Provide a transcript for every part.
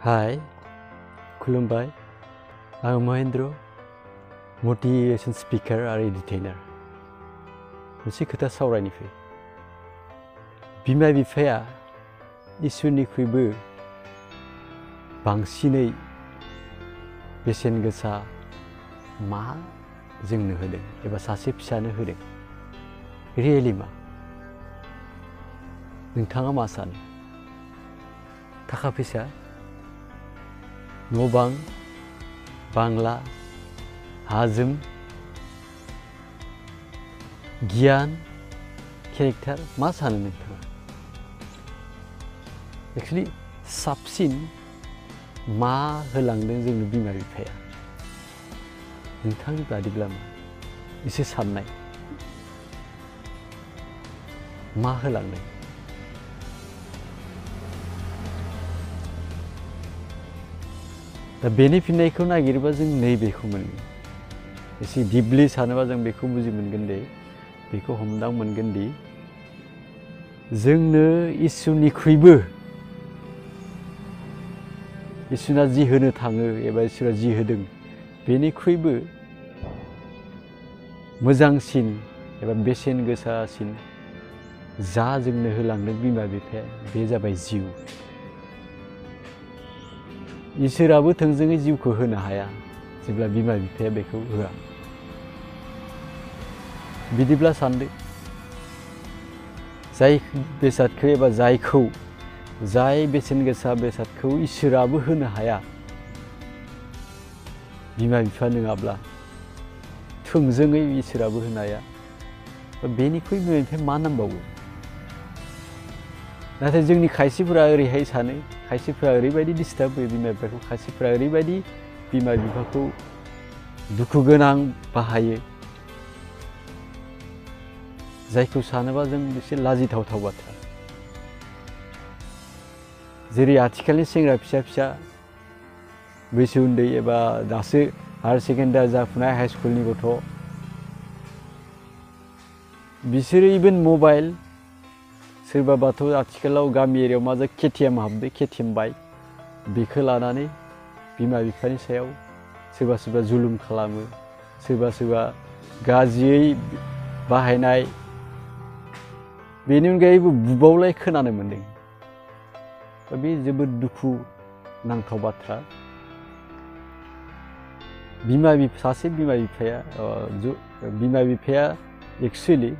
Hi, खुलुमबाय आं Mahendra motivation speaker आरो एडिटेनर मोनसे खोथा सावरायनो फै बिमा बिफाया इसोरनिख्रुइबो बांसिनै बेसेन गोसा मा जोंनो होदों एबा सासे फिसानो होदों रियेलि मा नोंथाङा मा सानो थाखा फैसा न' बां बांला हाजोम गियान केरेक्टार मा सानो नोंथाङा एक्चुअली साबसिन मा होलांदों जोंनो बिमा बिफाया नोंथांनि बादिब्ला मा एसे साननाय मा होलांदों दा बेनि फिननायखौ नागिरोबा जों नैबेखौ मोनगोन एसे दिपलि सानोबा जों बेखौ बुजि मोनगोन दे बेखौ हमदां मोनगोन दि जोंनो इसोरनिख्रुइबो इसोरा जि होनो थाङो एबा इसोरा जि होदों बेनिख्रुइबो मोजांसिन एबा बेसेन गोसासिन जा जोंनो होलांदों बिमा बिफाया बे जाबाय जिउ इसोराबो थोंजोङै जिउखौ होनो हाया जेब्ला बिमा बिफाया बेखौ होआ बिदिब्ला सानदो जाय बेसादखौ एबा जाय बेसेन गोसा बेसादखौ इसोराबो होनो हाया बिमा बिफा नङाब्ला थोंजोङै इसोराबो होनो हाया बेनिख्रुइ बिमा बिफाया मा नांबावो नाथाय जोंनि खायसेफोरा ओरैहाय सानो खायसेफोरा ओरैबायदि डिस्टार्ब होयो बिमा बिफाखौ खायसेफोरा ओरैबायदि बिमा बिफाखौ दुखु गोनां बाहायो जायखौ सानोबा जों एसे लाजिथावथाव बाथ्रा जेरै आथिखालनि सेंग्रा फिसा बैसो उन्दै एबा दासो हायार सेकेन्डारि जाफुनाय हाई स्कुलनि गथ' बिसोरो इभेन मबाइल सोरबाबाथ' आथिखालाव गामि एरियायाव मा जायो केटिएम हाबदो केटिएम बाइक बेखौ लानानै बिमा बिफानि सायाव सोरबा सोरबा जुलुम खालामो सोरबा गाज्रियै बाहायनाय बेनि अनगायैबो बुबावलाय खोनानो मोन्दों बे जोबोद दुखु नांथाव बाथ्रा सासे बिमा बिफाया एक्चुअली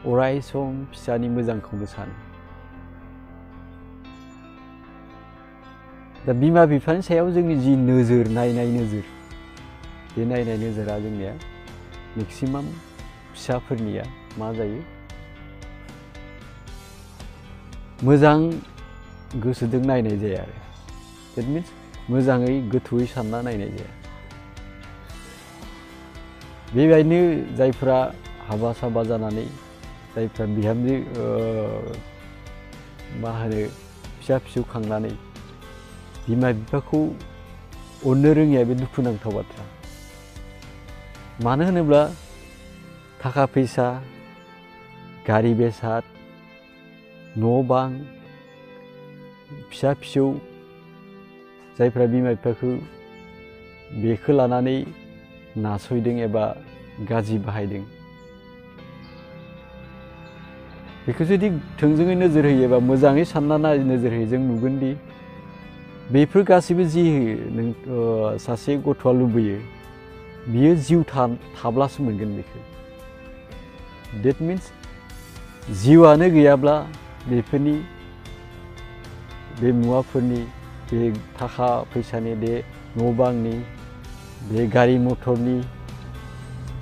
अराय सम फिसानि मोजांखौनो सानो दा बिमा बिफानि सायाव जोंनि जि नोजोर नायनाय नोजोर बे नायनाय नोजोरा जोंनिया मेक्सिमाम फिसाफोरनिया मा जायो मोजां गोसोजों नायनाय जाया आरो देट मिन्स मोजाङै गोथौयै सानना नायनाय जाया बेबायदिनो जायफ्रा हाबा साबा जानानै जायफ्रा बिहामजो मा होनो फिसा फिसौ खांनानै बिमा बिफाखौ अननो रोङिया बे दुखुनांथाव बाथ्रा मानो होनोब्ला थाखा फैसा गारि बेसाद न' बां फिसा फिसौ जायफ्रा बिमा बिफाखौ बेखौ लानानै नासयदों एबा गाज्रि बाहायदों बेखौ जुदि थोंजोङै नोजोर होयोबा मोजाङै सानना नोजोर होयो जों नुगोन दि बेफोर गासैबो जि सासे गथ'आ लुबैयो बियो जिउ थाब्लासो मोनगोन बेखौ देट मिन्स जिउआनो गैयाब्ला बेफोरनि बे मुवाफोरनि बे थाखा फैसानि बे न' बांनि बे गारि मथरनि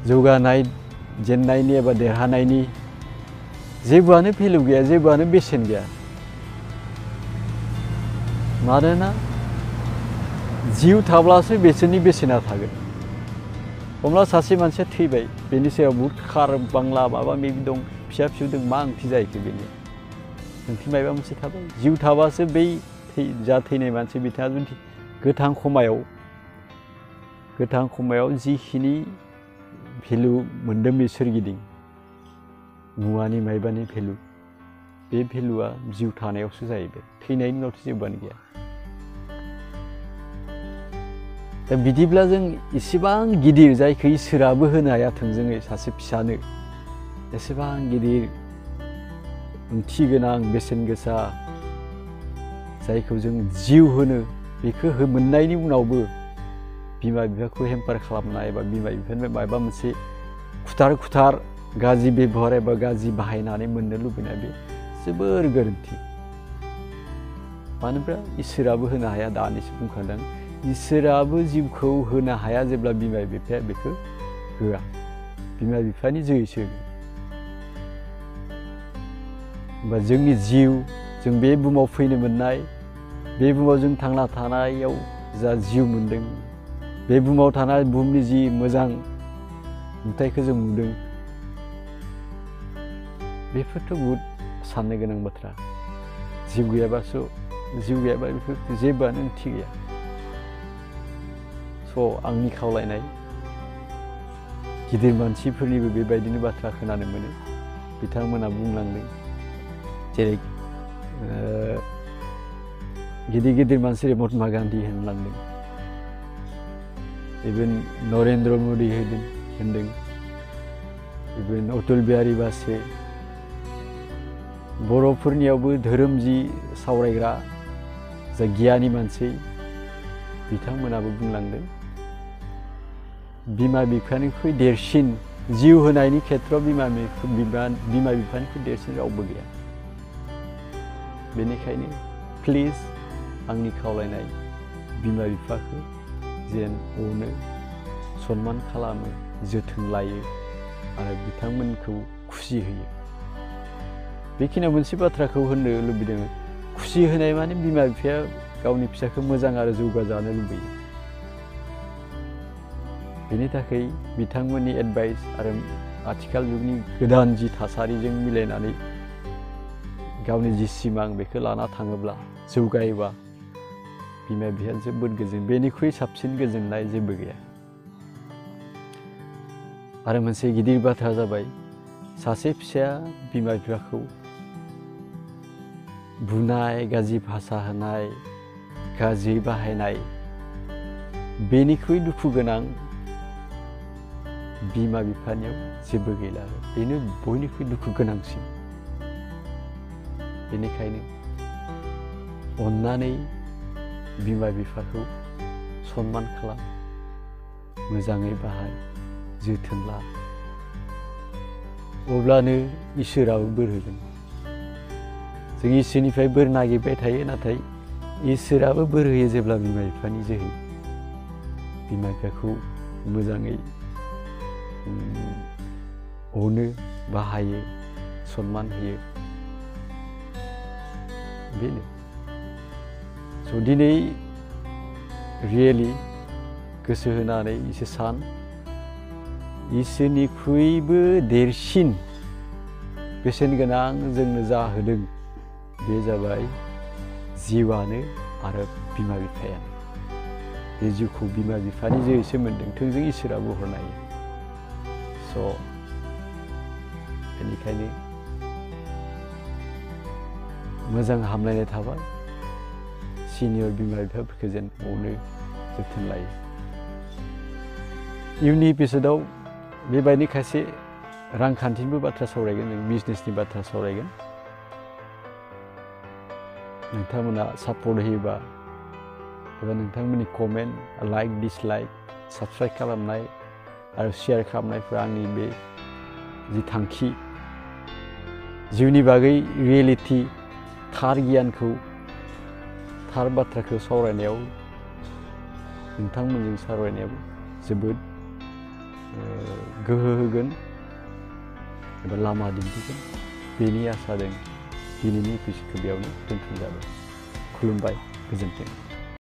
जौगानाय जेननायनि एबा देरहानायनि जेबोआनो भेलु गैया जेबोआनो बेसेन गैया मानोना जिउ थाब्लासो बेसोरनि बेसेना थागोन हमना सासे मानसिया थैबाय बेनि सायाव बुहुद कार बांला माबा माबि दं फिसा फिसौ दं मा ओंथि जाहैखो बेनि ओंथि माबा मोनसे थाबाय जिउ थाबासो बै जा थैनाय मानसि बिथाङा जुदि गोथां खमायाव जिखिनि भेलु मोन्दों बे सोरगिदिं मुवानि मायबानि भेलु बे भेलुआ जिउ थानायावसो जाहैबाय थैनायनि उनावथ' जेबोआनो गैया दा बिदिब्ला जों इसेबां गिदिर जायखौ इसोराबो होनो हाया थोंजोङै सासे फिसानो एसेबां गिदिर ओंथि गोनां बेसेन गोसा जायखौ जों जिउ होनो बेखौ मोननायनि उनावबो बिमा बिफाखौ हेम्पार खालामनाय एबा बिमा बिफानिफ्राय माबा मोनसे खुथार गाज्रि बेबहार एबा गाज्रि बाहायनानै मोननो लुबैनाय बे जोबोर गोरोन्थि। मानो होनब्ला इसोराबो होनो हाया, दानिसो बुंखादों इसोराबो जिउखौ होनो हाया जेब्ला बिमा बिफाया बेखौ होआ, बिमा बिफानि जोहैसो होगोन। होमबा जोंनि जिउ, जों बे बुहुमाव फैनो मोननाय, बे बुहुमाव जों थांना थानायाव जा जिउ मोनदों, बे बुहुमाव थानाय बुहुमनि जि मोजां नुथायखौ जों नुदों, बेफोरथ' बहुद साननो गोनां बाथ्रा। जिउ गैयाबा बेफोर जेबोआनो ओंथि गैया। आंनि खावलायनाय, गिदिर मानसिफोरनिबो बेबायदिनो बाथ्रा खोनानो मोनो। बिथांमोना बुंलांदों, जेरै गिदिर मानसि महात्मा गान्धी होनलांदों, इभेन नरेन्द्र मदि होनदों, इभेन अटल बिहारी बाजपेयी, बर'फोरनियावबो धोरोम जि सावरायग्रा जा गियानि मानसि बिथांमोनाबो बुंलांदों, बिमा बिफानिख्रुइ देरसिन जिउ होनायनि खेथ्रआव बिमा बिफानिख्रुइ देरसिन रावबो गैया। बेनिखायनो प्लिज आंनि खावलायनाय, बिमा बिफाखौ जेन अनो, सनमान खालामो, जोथोन लायो आरो बिथांमोनखौ खुसि होयो। बेखिनियाव मोनसे बाथ्राखौ होननो लुबैदों, खुसि होनाय माने बिमा बिफाया गावनि फिसाखौ मोजां आरो जौगाजानो लुबैयो। बेनि थाखाय बिथांमोननि एडभाइस आरो आथिखाल जुगनि गोदान जि थासारिजों मिलायनानै गावनि जि सिमां बेखौ लाना थाङोब्ला, जौगायोबा बिमा बिफाया जोबोद गोजोन। बेनिख्रुइ साबसिन गोजोननाय जेबो गैया। आरो मोनसे गिदिर बाथ्रा जाबाय, सासे फिसाया बिमा बिफाखौ बुनाय, गाज्रि भाषा होनाय, गाज्रि बाहायनाय, बेनिख्रुइ दुखु गोनां बिमा बिफानियाव जेबो गैला। बेनो बयनिख्रुइ दुखु गोनांसिन। बेनिखायनो अननानै बिमा बिफाखौ सनमान खालाम, मोजाङै बाहाय, जोथोन ला, अब्लानो इसोराबो बोर होगोन। जों इसोरनिफ्राय बोर नागिरबाय थायो, नाथाय इसोराबो बोर होयो जेब्ला बिमा बिफानि जोहै बिमा बिफाखौ मोजाङै अनो, बाहायो, सनमान होयो। बेनो। दिनै रियेलि गोसो होनानै एसे सान, इसोरनिख्रुइबो देरसिन बेसेन गोनां जोंनो जा होदों बे जाबाय जिउआनो आरो बिमा बिफायानो। बे जिउखौ बिमा बिफानि जोहैसो मोनदों, थोंजों इसोराबो हरनो हायो। बेनिखायनो मोजां हामलायनाय थाबाय, सिनियर बिमा बिफाफोरखौ जेन अनो, जोथोन लायो। इयुननि एपिसडआव बेबायदि खायसे रांखान्थिनिबो बाथ्रा सावरायगोन, जों बिजनेसनि बाथ्रा सावरायगोन। नोंथांमोना सापर्ट होयोबा एबा नोंथांमोननि कमेन्ट, लाइक, डिसलाइक, साबस्क्राइब खालामनाय आरो शेयार खालामनायफोरा आंनि बे जि थांखि, जिउनि बागै रियेलिटि, थार गियानखौ, थार बाथ्राखौ सावरायनायाव, नोंथांमोनजों सावरायनायाव जोबोद गोहो होगोन एबा लामा दिन्थिगोन। बेनि आसाजों दिनैनि एपिसडखौ बेयावनो दोनथ'नाय जाबाय। खुलुमबाय, गोजोन्थों।